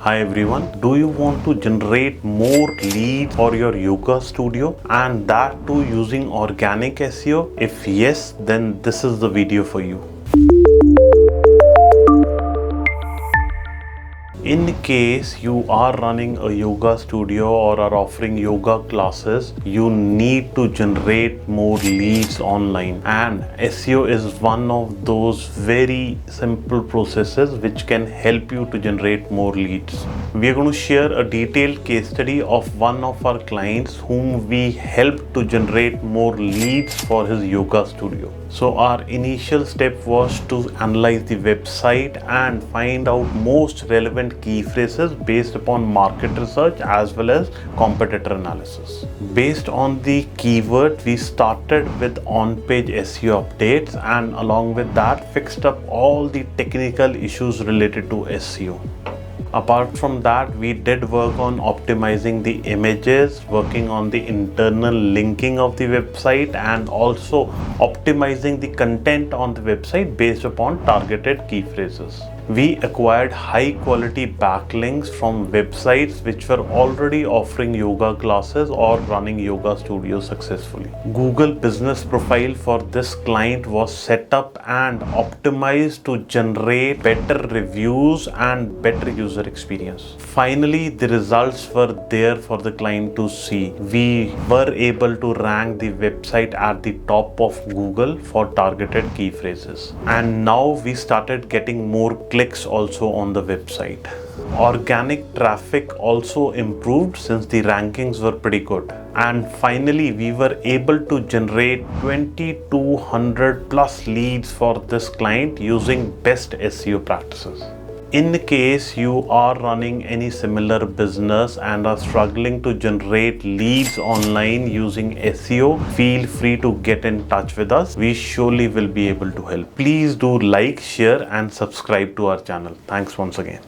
Hi everyone, do you want to generate more leads for your yoga studio and that too using organic SEO? If yes, then this is the video for you. In case you are running a yoga studio or are offering yoga classes, you need to generate more leads online, and SEO is one of those very simple processes which can help you to generate more leads. We are going to share a detailed case study of one of our clients whom we helped to generate more leads for his yoga studio. So our initial step was to analyze the website and find out most relevant key phrases based upon market research as well as competitor analysis. Based on the keyword, we started with on-page SEO updates, and along with that fixed up all the technical issues related to SEO. Apart from that, we did work on optimizing the images, working on the internal linking of the website, and also optimizing the content on the website based upon targeted key phrases. We acquired high quality backlinks from websites which were already offering yoga classes or running yoga studios successfully. Google business profile for this client was set up and optimized to generate better reviews and better user experience. Finally, the results were there for the client to see. We were able to rank the website at the top of Google for targeted key phrases. And now we started getting more clicks also on the website. Organic traffic also improved since the rankings were pretty good. And finally, we were able to generate 2200 plus leads for this client using best SEO practices. In case you are running any similar business and are struggling to generate leads online using SEO, feel free to get in touch with us. We surely will be able to help. Please do like, share and subscribe to our channel. Thanks once again.